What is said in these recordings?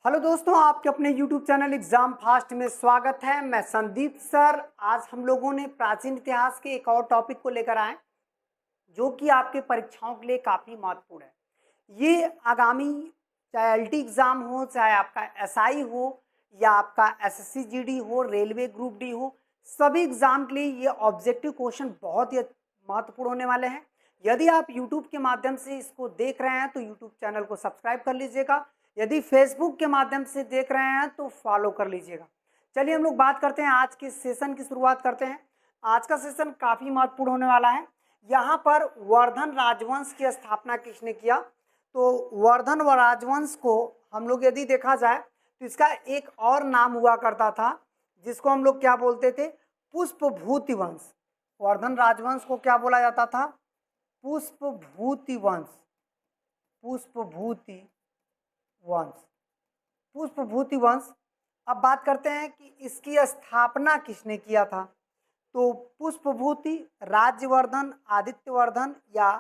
Hello दोस्तों, आपके अपने YouTube चैनल एग्जाम फास्ट में स्वागत है। मैं संदीप सर। आज हम लोगों ने प्राचीन इतिहास के एक और टॉपिक को लेकर आए जो कि आपके परीक्षाओं के लिए काफ़ी महत्वपूर्ण है। ये आगामी चाहे एलटी एग्ज़ाम हो, चाहे आपका एसआई हो या आपका एसएससी जीडी हो, रेलवे ग्रुप डी हो, सभी एग्ज़ाम के लिए ये ऑब्जेक्टिव क्वेश्चन बहुत ही महत्वपूर्ण होने वाले हैं। यदि आप यूट्यूब के माध्यम से इसको देख रहे हैं तो यूट्यूब चैनल को सब्सक्राइब कर लीजिएगा। यदि फेसबुक के माध्यम से देख रहे हैं तो फॉलो कर लीजिएगा। चलिए हम लोग बात करते हैं, आज के सेशन की शुरुआत करते हैं। आज का सेशन काफ़ी महत्वपूर्ण होने वाला है। यहाँ पर वर्धन राजवंश की स्थापना किसने किया? तो वर्धन व राजवंश को हम लोग यदि देखा जाए तो इसका एक और नाम हुआ करता था जिसको हम लोग क्या बोलते थे? पुष्पभूति वंश। वर्धन राजवंश को क्या बोला जाता था? पुष्पभूति वंश। पुष्पभूति वंश। पुष्पभूति वंश। अब बात करते हैं कि इसकी स्थापना किसने किया था। तो पुष्पभूति, राज्यवर्धन, आदित्यवर्धन या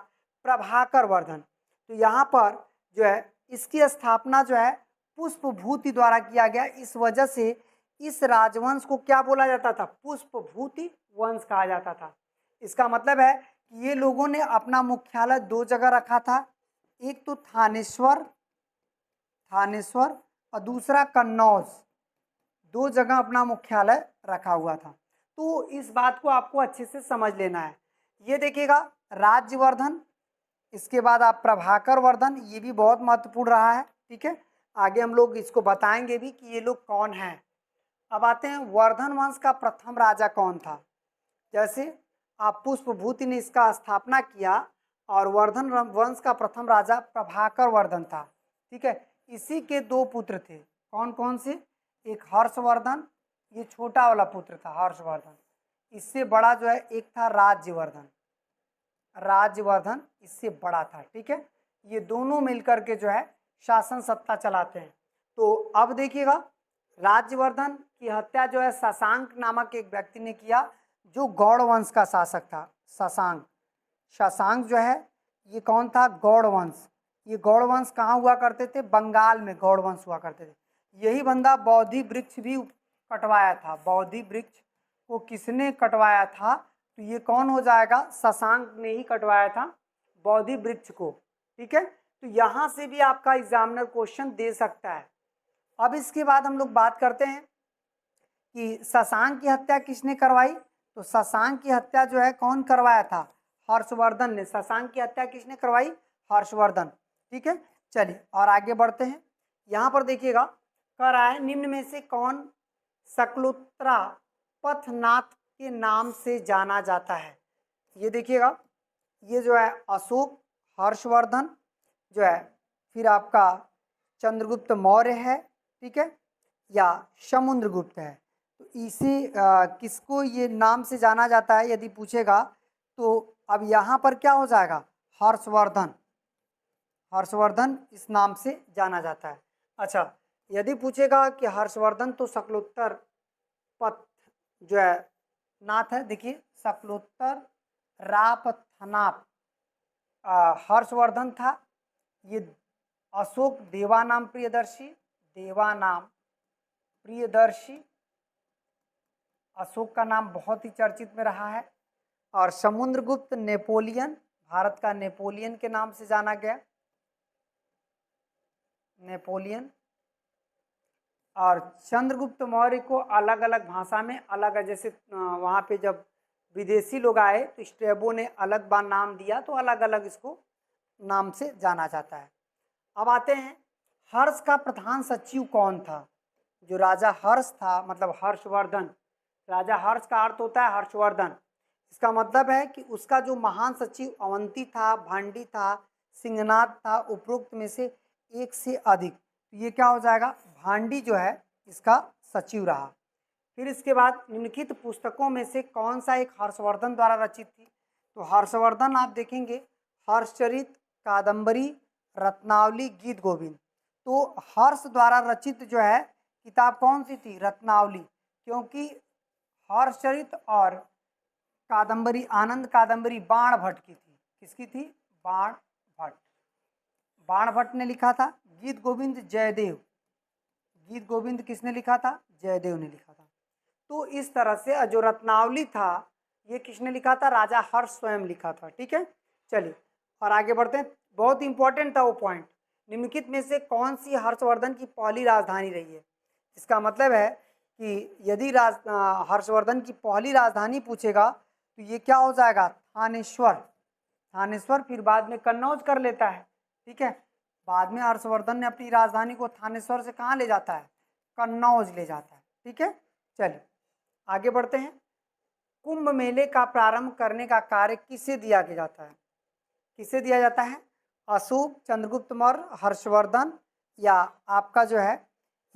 प्रभाकर वर्धन। तो यहाँ पर जो है इसकी स्थापना जो है पुष्पभूति द्वारा किया गया। इस वजह से इस राजवंश को क्या बोला जाता था? पुष्पभूति वंश कहा जाता था। इसका मतलब है कि ये लोगों ने अपना मुख्यालय दो जगह रखा था, एक तो थानेश्वर और दूसरा कन्नौज। दो जगह अपना मुख्यालय रखा हुआ था। तो इस बात को आपको अच्छे से समझ लेना है। ये देखिएगा, राज्यवर्धन, इसके बाद आप प्रभाकर वर्धन, ये भी बहुत महत्वपूर्ण रहा है। ठीक है, आगे हम लोग इसको बताएंगे भी कि ये लोग कौन हैं। अब आते हैं, वर्धन वंश का प्रथम राजा कौन था? जैसे आप पुष्पभूति ने इसका स्थापना किया और वर्धन वंश का प्रथम राजा प्रभाकर वर्धन था। ठीक है, इसी के दो पुत्र थे। कौन कौन से? एक हर्षवर्धन, ये छोटा वाला पुत्र था हर्षवर्धन। इससे बड़ा जो है एक था राज्यवर्धन। राज्यवर्धन इससे बड़ा था। ठीक है, ये दोनों मिलकर के जो है शासन सत्ता चलाते हैं। तो अब देखिएगा, राज्यवर्धन की हत्या जो है शशांक नामक एक व्यक्ति ने किया जो गौड़ वंश का शासक था। शशांक। शशांक जो है ये कौन था? गौड़ वंश। ये गौड़ वंश कहाँ हुआ करते थे? बंगाल में गौड़ वंश हुआ करते थे। यही बंदा बोधि वृक्ष भी कटवाया था। बोधि वृक्ष को किसने कटवाया था? तो ये कौन हो जाएगा? शशांक ने ही कटवाया था बोधि वृक्ष को। ठीक है, तो यहाँ से भी आपका एग्जामिनर क्वेश्चन दे सकता है। अब इसके बाद हम लोग बात करते हैं कि शशांक की हत्या किसने करवाई। तो शशांक की हत्या जो है कौन करवाया था? हर्षवर्धन ने। शशांक की हत्या किसने करवाई? हर्षवर्धन। ठीक है, चलिए और आगे बढ़ते हैं। यहाँ पर देखिएगा, कह रहा है निम्न में से कौन सकलोत्रा पथनाथ के नाम से जाना जाता है? ये देखिएगा, ये जो है अशोक, हर्षवर्धन जो है, फिर आपका चंद्रगुप्त मौर्य है। ठीक है, या समुद्रगुप्त है। तो इसी किसको ये नाम से जाना जाता है यदि पूछेगा तो अब यहाँ पर क्या हो जाएगा? हर्षवर्धन। हर्षवर्धन इस नाम से जाना जाता है। अच्छा, यदि पूछेगा कि हर्षवर्धन तो शकलोत्तर पथ जो है नाथ है, देखिए शकलोत्तर रापथनाप हर्षवर्धन था। ये अशोक देवानाम प्रियदर्शी, देवानाम प्रियदर्शी अशोक का नाम बहुत ही चर्चित में रहा है। और समुद्रगुप्त नेपोलियन, भारत का नेपोलियन के नाम से जाना गया, नेपोलियन। और चंद्रगुप्त मौर्य को अलग अलग भाषा में अलग है, जैसे वहाँ पे जब विदेशी लोग आए तो स्ट्रेबो ने अलग बार नाम दिया, तो अलग अलग इसको नाम से जाना जाता है। अब आते हैं, हर्ष का प्रधान सचिव कौन था? जो राजा हर्ष था, मतलब हर्षवर्धन। राजा हर्ष का अर्थ होता है हर्षवर्धन। इसका मतलब है कि उसका जो महान सचिव अवंती था, भांडी था, सिंहनाथ था, उपरोक्त में से एक से अधिक। तो ये क्या हो जाएगा? भांडी जो है इसका सचिव रहा। फिर इसके बाद निम्नलिखित पुस्तकों में से कौन सा एक हर्षवर्धन द्वारा रचित थी? तो हर्षवर्धन आप देखेंगे, हर्षचरित, कादम्बरी, रत्नावली, गीत गोविंद। तो हर्ष द्वारा रचित जो है किताब कौन सी थी? रत्नावली। क्योंकि हर्षचरित और कादम्बरी, आनंद कादम्बरी बाण भट्ट की थी। किसकी थी? बाण भट्ट। बाण भट्ट ने लिखा था। गीत गोविंद जयदेव, गीत गोविंद किसने लिखा था? जयदेव ने लिखा था। तो इस तरह से जो रत्नावली था ये किसने लिखा था? राजा हर्ष स्वयं लिखा था। ठीक है, चलिए और आगे बढ़ते हैं। बहुत इंपॉर्टेंट था वो पॉइंट। निम्नलिखित में से कौन सी हर्षवर्धन की पहली राजधानी रही है? इसका मतलब है कि यदि हर्षवर्धन की पहली राजधानी पूछेगा तो ये क्या हो जाएगा? थानेश्वर। थानेश्वर फिर बाद में कन्नौज कर लेता है। ठीक है, बाद में हर्षवर्धन ने अपनी राजधानी को थानेश्वर से कहाँ ले जाता है? कन्नौज ले जाता है। ठीक है, चलिए आगे बढ़ते हैं। कुंभ मेले का प्रारंभ करने का कार्य किसे दिया जाता है? किसे दिया जाता है? अशोक, चंद्रगुप्त मौर्य, हर्षवर्धन या आपका जो है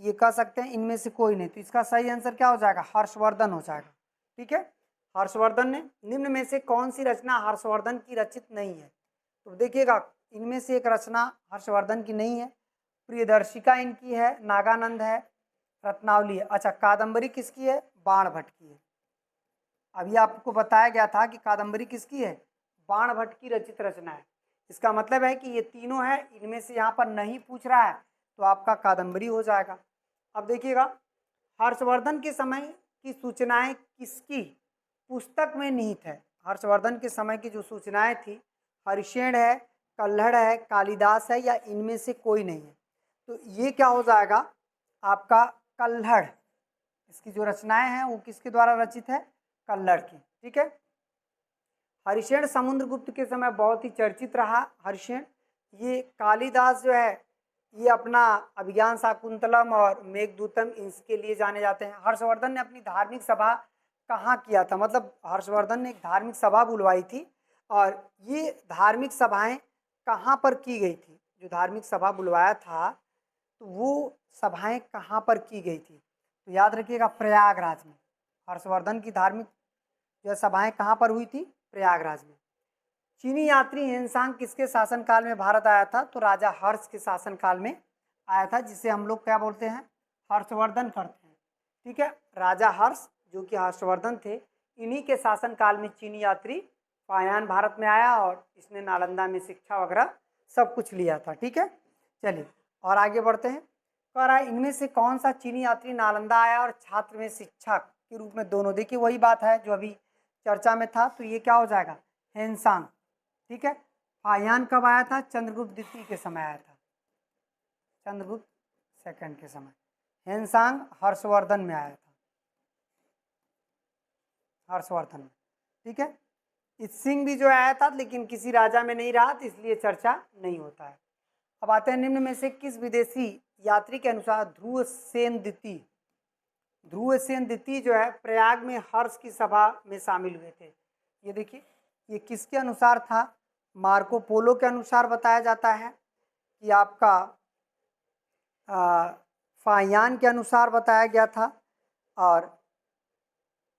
ये कह सकते हैं इनमें से कोई नहीं। तो इसका सही आंसर क्या हो जाएगा? हर्षवर्धन हो जाएगा। ठीक है, हर्षवर्धन ने। निम्न में से कौन सी रचना हर्षवर्धन की रचित नहीं है? तो देखिएगा इनमें से एक रचना हर्षवर्धन की नहीं है। प्रियदर्शिका इनकी है, नागानंद है, रत्नावली है। अच्छा, कादम्बरी किसकी है? बाण भट्ट की है। अभी आपको बताया गया था कि कादम्बरी किसकी है? बाण भट्ट की रचित रचना है। इसका मतलब है कि ये तीनों है, इनमें से यहाँ पर नहीं पूछ रहा है तो आपका कादम्बरी हो जाएगा। अब देखिएगा हर्षवर्धन के समय की सूचनाएं किसकी पुस्तक में निहित है? हर्षवर्धन के समय की जो सूचनाएं थी, हरिशेन है, कल्हड़ है, कालिदास है या इनमें से कोई नहीं है? तो ये क्या हो जाएगा आपका? कल्हड़। इसकी जो रचनाएं हैं वो किसके द्वारा रचित है? कल्हड़ की। ठीक है, हरिशेन समुद्रगुप्त के समय बहुत ही चर्चित रहा। हरिशेन, ये कालिदास जो है ये अपना अभिज्ञान शाकुंतलम और मेघदूतम इसके लिए जाने जाते हैं। हर्षवर्धन ने अपनी धार्मिक सभा कहाँ किया था? मतलब हर्षवर्धन ने एक धार्मिक सभा बुलवाई थी और ये धार्मिक सभाएं कहाँ पर की गई थी? जो धार्मिक सभा बुलवाया था तो वो सभाएं कहाँ पर की गई थी? तो याद रखिएगा प्रयागराज में। हर्षवर्धन की धार्मिक जो सभाएं कहाँ पर हुई थी? प्रयागराज में। चीनी यात्री हेनसांग किसके शासनकाल में भारत आया था? तो राजा हर्ष के शासनकाल में आया था, जिसे हम लोग क्या बोलते हैं? हर्षवर्धन करते हैं। ठीक है, राजा हर्ष जो कि हर्षवर्धन थे, इन्हीं के शासनकाल में चीनी यात्री फायान भारत में आया और इसने नालंदा में शिक्षा वगैरह सब कुछ लिया था। ठीक है, चलिए और आगे बढ़ते हैं। कह रहा है इनमें से कौन सा चीनी यात्री नालंदा आया और छात्र में शिक्षक के रूप में दोनों? देखिए वही बात है जो अभी चर्चा में था। तो ये क्या हो जाएगा? हेनसांग। ठीक है, फायान कब आया था? चंद्रगुप्त द्वितीय के समय आया था, चंद्रगुप्त सेकंड के समय। हेनसांग हर्षवर्धन में आया था, हर्षवर्धन में। ठीक है, सिंह भी जो आया था लेकिन किसी राजा में नहीं रहा तो इसलिए चर्चा नहीं होता है। अब आते हैं निम्न में से किस विदेशी यात्री के अनुसार ध्रुवसेन द्वितीय जो है प्रयाग में हर्ष की सभा में शामिल हुए थे? ये देखिए ये किसके अनुसार था? मार्को पोलो के अनुसार बताया जाता है कि आपका फायान के अनुसार बताया गया था। और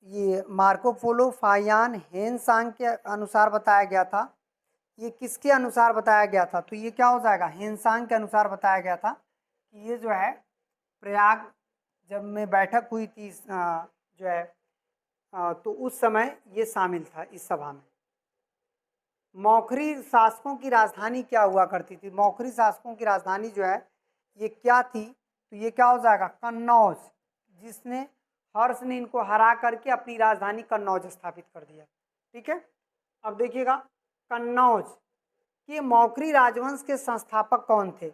ये मार्को पोलो, फायान, हेनसांग के अनुसार बताया गया था। ये किसके अनुसार बताया गया था? तो ये क्या हो जाएगा? हेनसांग के अनुसार बताया गया था कि ये जो है प्रयाग जब में बैठक हुई थी जो है तो उस समय ये शामिल था इस सभा में। मौखरी शासकों की राजधानी क्या हुआ करती थी? मौखरी शासकों की राजधानी जो है ये क्या थी? तो ये क्या हो जाएगा? कन्नौज, जिसने हर्ष ने इनको हरा करके अपनी राजधानी कन्नौज स्थापित कर दिया। ठीक है, अब देखिएगा कन्नौज के मौखरी राजवंश के संस्थापक कौन थे?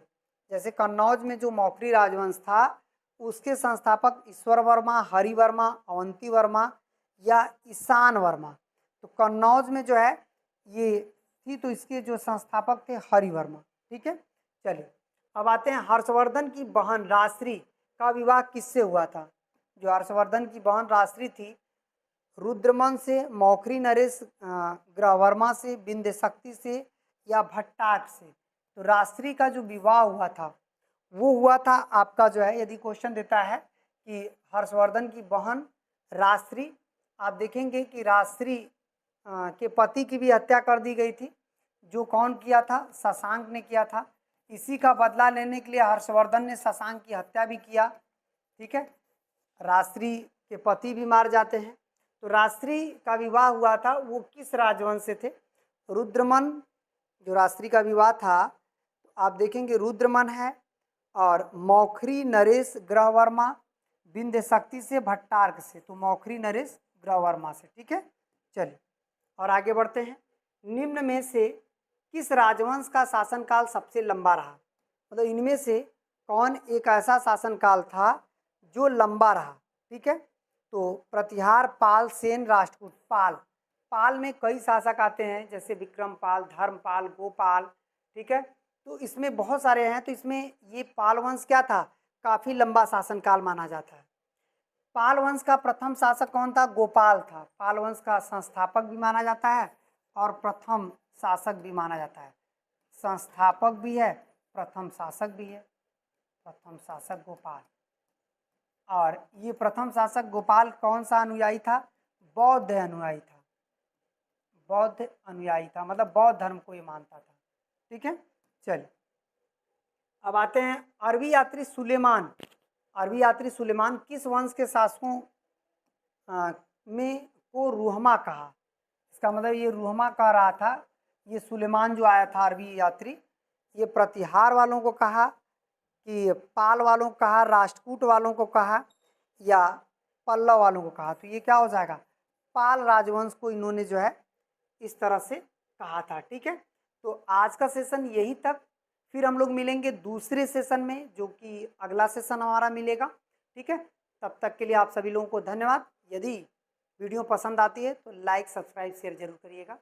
जैसे कन्नौज में जो मौखरी राजवंश था उसके संस्थापक ईश्वर वर्मा, हरि वर्मा, अवंती वर्मा या ईशान वर्मा। तो कन्नौज में जो है ये थी तो इसके जो संस्थापक थे हरि वर्मा। ठीक है, चलिए अब आते हैं हर्षवर्धन की बहन राजश्री का विवाह किससे हुआ था? जो हर्षवर्धन की बहन राजश्री थी, रुद्रमन से, मौखरी नरेश ग्रहवर्मा से, बिंदे शक्ति से या भट्टाक से? तो राजश्री का जो विवाह हुआ था वो हुआ था आपका जो है, यदि क्वेश्चन देता है कि हर्षवर्धन की बहन राजश्री, आप देखेंगे कि राजश्री के पति की भी हत्या कर दी गई थी। जो कौन किया था? शशांक ने किया था। इसी का बदला लेने के लिए हर्षवर्धन ने शशांक की हत्या भी किया। ठीक है, राजश्री के पति भी मार जाते हैं। तो राजश्री का विवाह हुआ था वो किस राजवंश से थे? रुद्रमन। जो राजश्री का विवाह था आप देखेंगे रुद्रमन है, और मौखरी नरेश ग्रहवर्मा विंध्य शक्ति से भट्टार्क से, तो मौखरी नरेश ग्रहवर्मा से। ठीक है, चलिए और आगे बढ़ते हैं। निम्न में से किस राजवंश का शासनकाल सबसे लंबा रहा? मतलब इनमें से कौन एक ऐसा शासनकाल था जो लंबा रहा? ठीक है, तो प्रतिहार, पाल, सेन, राष्ट्रकूट। पाल, पाल में कई शासक आते हैं जैसे विक्रमपाल, धर्मपाल, गोपाल। ठीक है, तो इसमें बहुत सारे हैं, तो इसमें ये पाल वंश क्या था, काफ़ी लंबा शासनकाल माना जाता है। पाल वंश का प्रथम शासक कौन था? गोपाल था। पाल वंश का संस्थापक भी माना जाता है और प्रथम शासक भी माना जाता है। संस्थापक भी है, प्रथम शासक भी है। प्रथम शासक गोपाल। और ये प्रथम शासक गोपाल कौन सा अनुयायी था? बौद्ध अनुयायी था। बौद्ध अनुयायी था, मतलब बौद्ध धर्म को ये मानता था। ठीक है, चलिए अब आते हैं अरबी यात्री सुलेमान। अरबी यात्री सुलेमान किस वंश के शासकों में को रूहमा कहा? इसका मतलब ये रूहमा कह रहा था, ये सुलेमान जो आया था अरबी यात्री, ये प्रतिहार वालों को कहा कि पाल वालों को कहा, राष्ट्रकूट वालों को कहा, या पल्लव वालों को कहा? तो ये क्या हो जाएगा, पाल राजवंश को इन्होंने जो है इस तरह से कहा था। ठीक है, तो आज का सेशन यही तक, फिर हम लोग मिलेंगे दूसरे सेशन में, जो कि अगला सेशन हमारा मिलेगा। ठीक है, तब तक के लिए आप सभी लोगों को धन्यवाद। यदि वीडियो पसंद आती है तो लाइक, सब्सक्राइब, शेयर जरूर करिएगा।